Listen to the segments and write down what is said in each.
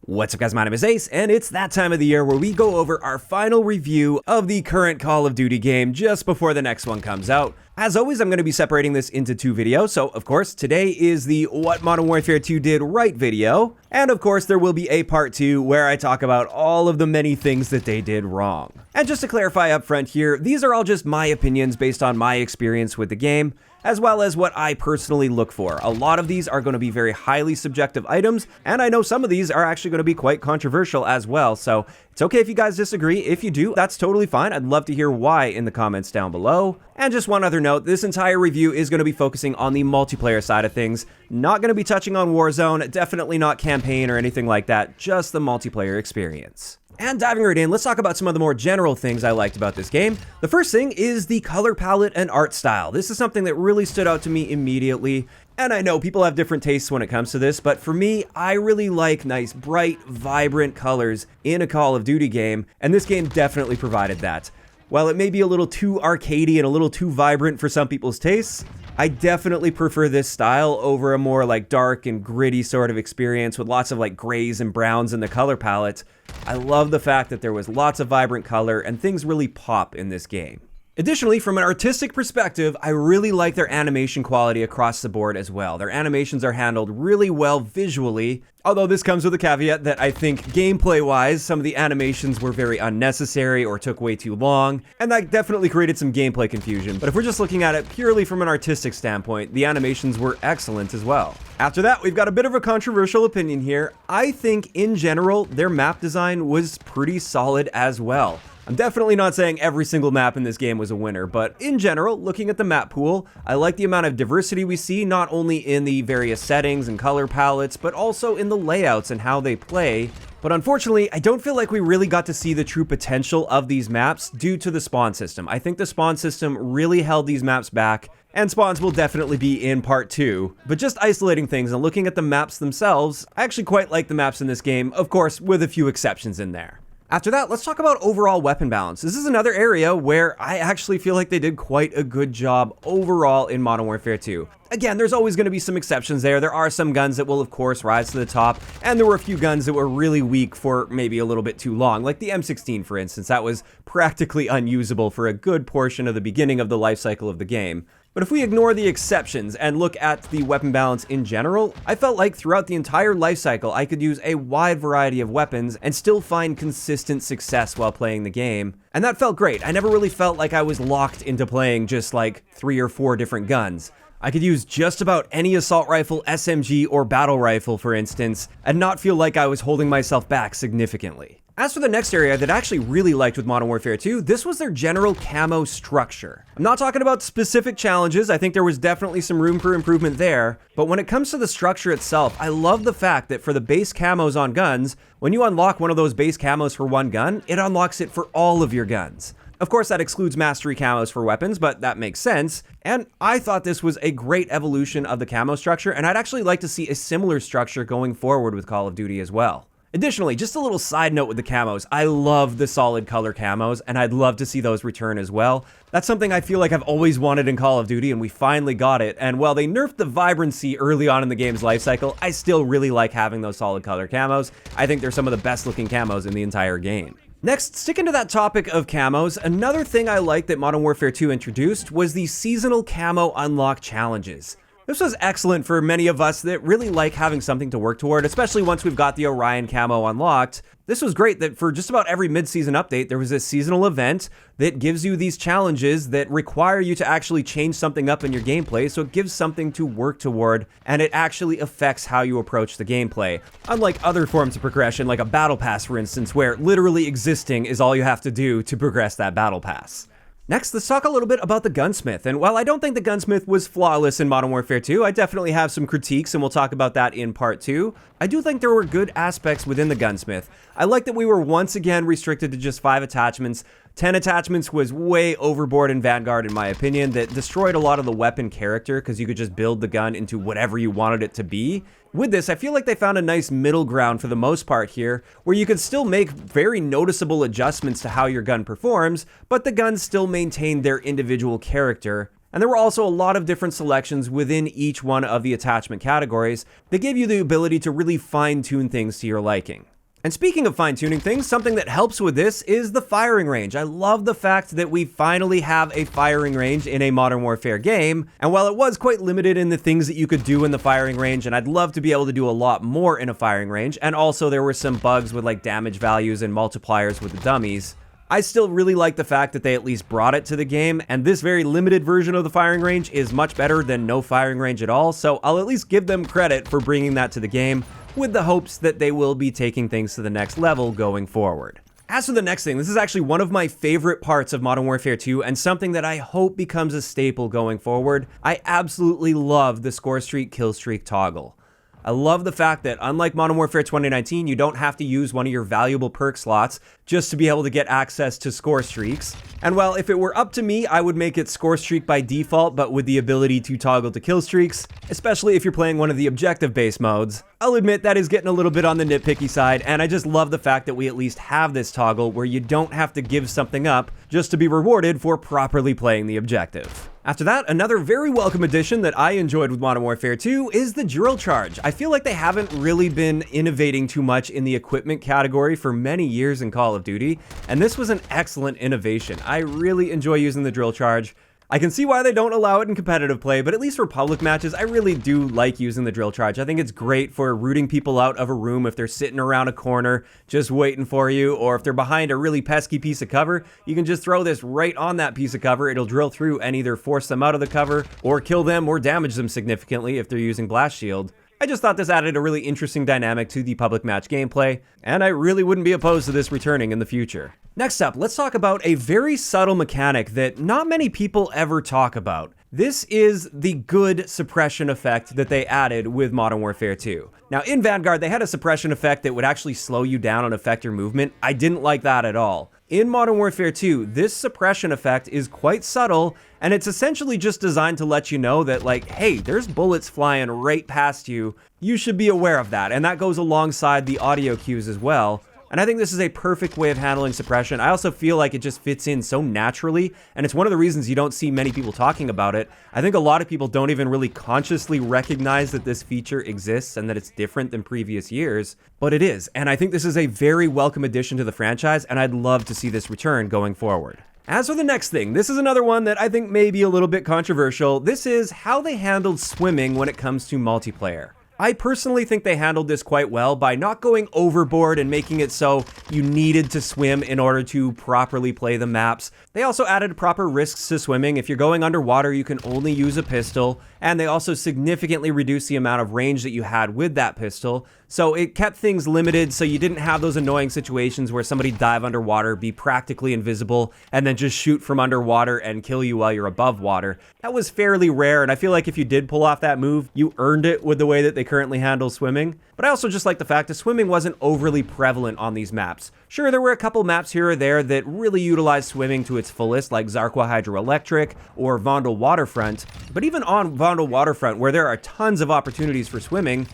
What's up guys, my name is Ace, and it's that time of the year where we go over our final review of the current Call of Duty game just before the next one comes out. As always, I'm going to be separating this into two videos, so of course, today is the What Modern Warfare 2 Did Right video, and of course, there will be a part 2 where I talk about all of the many things that they did wrong. And just to clarify up front here, these are all just my opinions based on my experience with the game, as well as what I personally look for. A lot of these are going to be very highly subjective items, and I know some of these are actually going to be quite controversial as well, so it's okay if you guys disagree. If you do, that's totally fine. I'd love to hear why in the comments down below. And just one other note, this entire review is going to be focusing on the multiplayer side of things. Not going to be touching on Warzone, definitely not campaign or anything like that, just the multiplayer experience. And diving right in, let's talk about some of the more general things I liked about this game. The first thing is the color palette and art style. This is something that really stood out to me immediately. And I know people have different tastes when it comes to this, but for me, I really like nice, bright, vibrant colors in a Call of Duty game, and this game definitely provided that. While it may be a little too arcadey and a little too vibrant for some people's tastes, I definitely prefer this style over a more like dark and gritty sort of experience with lots of like grays and browns in the color palette. I love the fact that there was lots of vibrant color and things really pop in this game. Additionally, from an artistic perspective, I really like their animation quality across the board as well. Their animations are handled really well visually, although this comes with a caveat that I think gameplay-wise, some of the animations were very unnecessary or took way too long, and that definitely created some gameplay confusion. But if we're just looking at it purely from an artistic standpoint, the animations were excellent as well. After that, we've got a bit of a controversial opinion here. I think, in general, their map design was pretty solid as well. I'm definitely not saying every single map in this game was a winner, but in general, looking at the map pool, I like the amount of diversity we see, not only in the various settings and color palettes, but also in the layouts and how they play. But unfortunately, I don't feel like we really got to see the true potential of these maps due to the spawn system. I think the spawn system really held these maps back, and spawns will definitely be in part 2. But just isolating things and looking at the maps themselves, I actually quite like the maps in this game, of course, with a few exceptions in there. After that, let's talk about overall weapon balance. This is another area where I actually feel like they did quite a good job overall in Modern Warfare 2. Again, there's always going to be some exceptions there. There are some guns that will, of course, rise to the top, and there were a few guns that were really weak for maybe a little bit too long, like the M16, for instance. That was practically unusable for a good portion of the beginning of the life cycle of the game. But if we ignore the exceptions and look at the weapon balance in general, I felt like throughout the entire life cycle, I could use a wide variety of weapons and still find consistent success while playing the game. And that felt great. I never really felt like I was locked into playing just like 3 or 4 different guns. I could use just about any assault rifle, SMG, or battle rifle, for instance, and not feel like I was holding myself back significantly. As for the next area that I actually really liked with Modern Warfare 2, this was their general camo structure. I'm not talking about specific challenges, I think there was definitely some room for improvement there, but when it comes to the structure itself, I love the fact that for the base camos on guns, when you unlock one of those base camos for one gun, it unlocks it for all of your guns. Of course, that excludes mastery camos for weapons, but that makes sense, and I thought this was a great evolution of the camo structure, and I'd actually like to see a similar structure going forward with Call of Duty as well. Additionally, just a little side note with the camos, I love the solid color camos, and I'd love to see those return as well. That's something I feel like I've always wanted in Call of Duty, and we finally got it, and while they nerfed the vibrancy early on in the game's lifecycle, I still really like having those solid color camos. I think they're some of the best looking camos in the entire game. Next, sticking to that topic of camos, another thing I liked that Modern Warfare 2 introduced was the seasonal camo unlock challenges. This was excellent for many of us that really like having something to work toward, especially once we've got the Orion camo unlocked. This was great that for just about every mid-season update, there was a seasonal event that gives you these challenges that require you to actually change something up in your gameplay, so it gives something to work toward, and it actually affects how you approach the gameplay. Unlike other forms of progression, like a battle pass, for instance, where literally existing is all you have to do to progress that battle pass. Next, let's talk a little bit about the Gunsmith, and while I don't think the Gunsmith was flawless in Modern Warfare 2, I definitely have some critiques, and we'll talk about that in part 2. I do think there were good aspects within the Gunsmith. I like that we were once again restricted to just 5 attachments. 10 attachments was way overboard in Vanguard in my opinion, that destroyed a lot of the weapon character because you could just build the gun into whatever you wanted it to be. With this, I feel like they found a nice middle ground for the most part here, where you can still make very noticeable adjustments to how your gun performs, but the guns still maintain their individual character. And there were also a lot of different selections within each one of the attachment categories that gave you the ability to really fine-tune things to your liking. And speaking of fine-tuning things, something that helps with this is the firing range. I love the fact that we finally have a firing range in a Modern Warfare game, and while it was quite limited in the things that you could do in the firing range, and I'd love to be able to do a lot more in a firing range, and also there were some bugs with like damage values and multipliers with the dummies, I still really like the fact that they at least brought it to the game, and this very limited version of the firing range is much better than no firing range at all, so I'll at least give them credit for bringing that to the game, with the hopes that they will be taking things to the next level going forward. As for the next thing, this is actually one of my favorite parts of Modern Warfare 2 and something that I hope becomes a staple going forward. I absolutely love the Scorestreak Killstreak toggle. I love the fact that unlike Modern Warfare 2019, you don't have to use one of your valuable perk slots just to be able to get access to score streaks. And while if it were up to me, I would make it score streak by default, but with the ability to toggle to kill streaks, especially if you're playing one of the objective-based modes. I'll admit that is getting a little bit on the nitpicky side, and I just love the fact that we at least have this toggle where you don't have to give something up just to be rewarded for properly playing the objective. After that, another very welcome addition that I enjoyed with Modern Warfare 2 is the drill charge. I feel like they haven't really been innovating too much in the equipment category for many years in Call of Duty, and this was an excellent innovation. I really enjoy using the drill charge. I can see why they don't allow it in competitive play, but at least for public matches, I really do like using the drill charge. I think it's great for rooting people out of a room if they're sitting around a corner just waiting for you, or if they're behind a really pesky piece of cover, you can just throw this right on that piece of cover. It'll drill through and either force them out of the cover, or kill them, or damage them significantly if they're using blast shield. I just thought this added a really interesting dynamic to the public match gameplay, and I really wouldn't be opposed to this returning in the future. Next up, let's talk about a very subtle mechanic that not many people ever talk about. This is the good suppression effect that they added with Modern Warfare 2. Now, in Vanguard, they had a suppression effect that would actually slow you down and affect your movement. I didn't like that at all. In Modern Warfare 2, this suppression effect is quite subtle, and it's essentially just designed to let you know that, like, hey, there's bullets flying right past you. You should be aware of that, and that goes alongside the audio cues as well. And I think this is a perfect way of handling suppression. I also feel like it just fits in so naturally, and it's one of the reasons you don't see many people talking about it. I think a lot of people don't even really consciously recognize that this feature exists and that it's different than previous years, but it is. And I think this is a very welcome addition to the franchise, and I'd love to see this return going forward. As for the next thing, this is another one that I think may be a little bit controversial. This is how they handled swimming when it comes to multiplayer. I personally think they handled this quite well by not going overboard and making it so you needed to swim in order to properly play the maps. They also added proper risks to swimming. If you're going underwater, you can only use a pistol, and they also significantly reduced the amount of range that you had with that pistol. So it kept things limited so you didn't have those annoying situations where somebody dive underwater, be practically invisible, and then just shoot from underwater and kill you while you're above water. That was fairly rare, and I feel like if you did pull off that move, you earned it with the way that they currently handle swimming. But I also just like the fact that swimming wasn't overly prevalent on these maps. Sure, there were a couple maps here or there that really utilized swimming to its fullest, like Zarqwa Hydroelectric or Vondel Waterfront, but even on Vondel Waterfront, where there are tons of opportunities for swimming,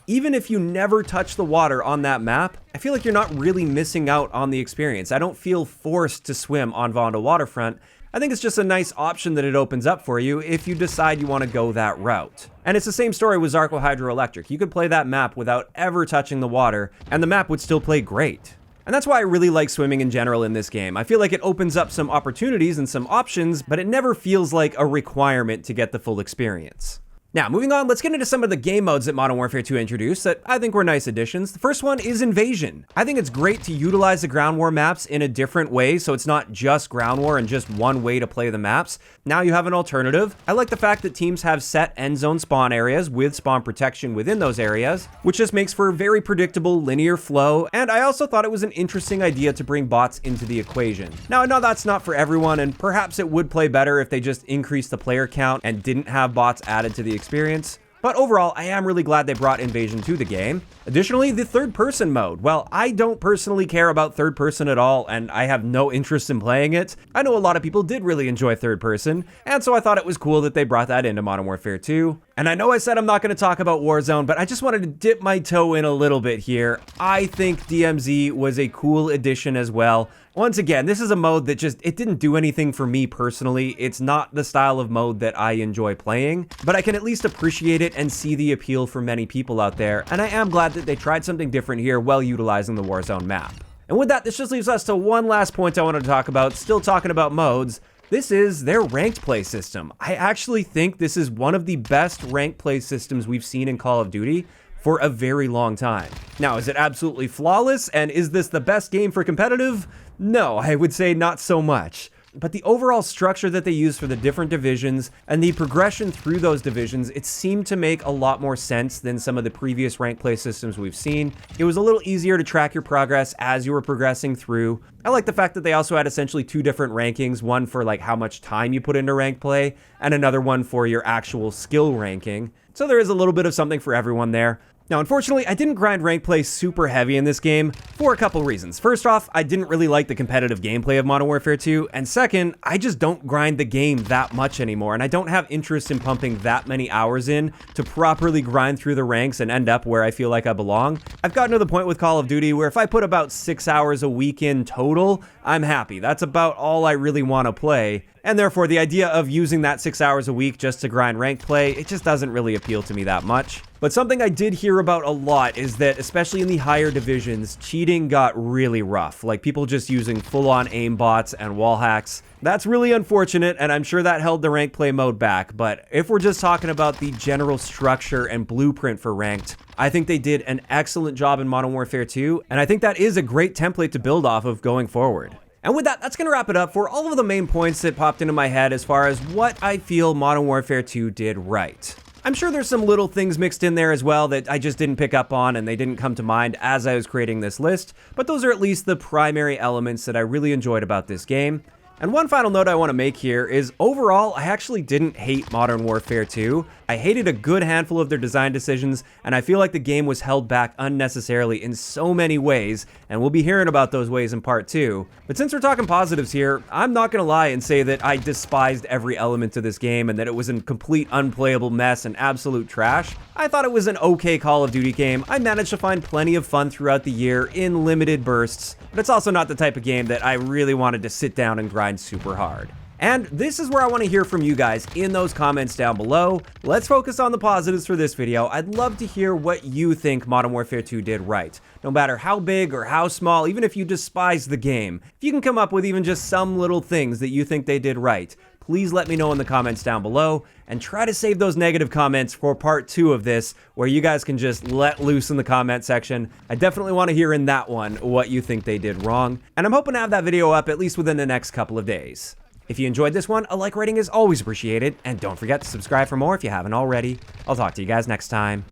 even if you never touch the water on that map, I feel like you're not really missing out on the experience. I don't feel forced to swim on Vondel Waterfront. I think it's just a nice option that it opens up for you if you decide you want to go that route. And it's the same story with Zarqwa Hydroelectric. You could play that map without ever touching the water, and the map would still play great. And that's why I really like swimming in general in this game. I feel like it opens up some opportunities and some options, but it never feels like a requirement to get the full experience. Now, moving on, let's get into some of the game modes that Modern Warfare 2 introduced that I think were nice additions. The first one is Invasion. I think it's great to utilize the ground war maps in a different way, so it's not just ground war and just one way to play the maps. Now you have an alternative. I like the fact that teams have set end zone spawn areas with spawn protection within those areas, which just makes for a very predictable linear flow, and I also thought it was an interesting idea to bring bots into the equation. Now, I know that's not for everyone, and perhaps it would play better if they just increased the player count and didn't have bots added to the experience. But overall, I am really glad they brought Invasion to the game. Additionally, the third-person mode. Well, I don't personally care about third-person at all, and I have no interest in playing it. I know a lot of people did really enjoy third-person, and so I thought it was cool that they brought that into Modern Warfare 2. And I know I said I'm not going to talk about Warzone, but I just wanted to dip my toe in a little bit here. I think DMZ was a cool addition as well. Once again, this is a mode that it didn't do anything for me personally. It's not the style of mode that I enjoy playing, but I can at least appreciate it and see the appeal for many people out there. And I am glad that they tried something different here while utilizing the Warzone map. And with that, this just leaves us to one last point I wanted to talk about, still talking about modes. This is their ranked play system. I actually think this is one of the best ranked play systems we've seen in Call of Duty for a very long time. Now, is it absolutely flawless, and is this the best game for competitive? No, I would say not so much. But the overall structure that they use for the different divisions and the progression through those divisions, it seemed to make a lot more sense than some of the previous ranked play systems we've seen. It was a little easier to track your progress as you were progressing through. I like the fact that they also had essentially two different rankings, one for like how much time you put into ranked play and another one for your actual skill ranking. So there is a little bit of something for everyone there. Now, unfortunately, I didn't grind rank play super heavy in this game for a couple reasons. First off, I didn't really like the competitive gameplay of Modern Warfare 2, and second, I just don't grind the game that much anymore, and I don't have interest in pumping that many hours in to properly grind through the ranks and end up where I feel like I belong. I've gotten to the point with Call of Duty where if I put about 6 hours a week in total, I'm happy. That's about all I really want to play. And therefore, the idea of using that 6 hours a week just to grind ranked play, it just doesn't really appeal to me that much. But something I did hear about a lot is that, especially in the higher divisions, cheating got really rough. Like people just using full-on aim bots and wall hacks. That's really unfortunate, and I'm sure that held the ranked play mode back. But if we're just talking about the general structure and blueprint for ranked, I think they did an excellent job in Modern Warfare 2, and I think that is a great template to build off of going forward. And with that, that's going to wrap it up for all of the main points that popped into my head as far as what I feel Modern Warfare 2 did right. I'm sure there's some little things mixed in there as well that I just didn't pick up on and they didn't come to mind as I was creating this list, but those are at least the primary elements that I really enjoyed about this game. And one final note I want to make here is overall, I actually didn't hate Modern Warfare 2. I hated a good handful of their design decisions, and I feel like the game was held back unnecessarily in so many ways, and we'll be hearing about those ways in part 2. But since we're talking positives here, I'm not going to lie and say that I despised every element of this game and that it was a complete unplayable mess and absolute trash. I thought it was an okay Call of Duty game. I managed to find plenty of fun throughout the year in limited bursts, but it's also not the type of game that I really wanted to sit down and grind super hard. And this is where I want to hear from you guys in those comments down below. Let's focus on the positives for this video. I'd love to hear what you think Modern Warfare 2 did right. No matter how big or how small, even if you despise the game, if you can come up with even just some little things that you think they did right, please let me know in the comments down below, and try to save those negative comments for part 2 of this, where you guys can just let loose in the comment section. I definitely want to hear in that one what you think they did wrong, and I'm hoping to have that video up at least within the next couple of days. If you enjoyed this one, a like rating is always appreciated, and don't forget to subscribe for more if you haven't already. I'll talk to you guys next time.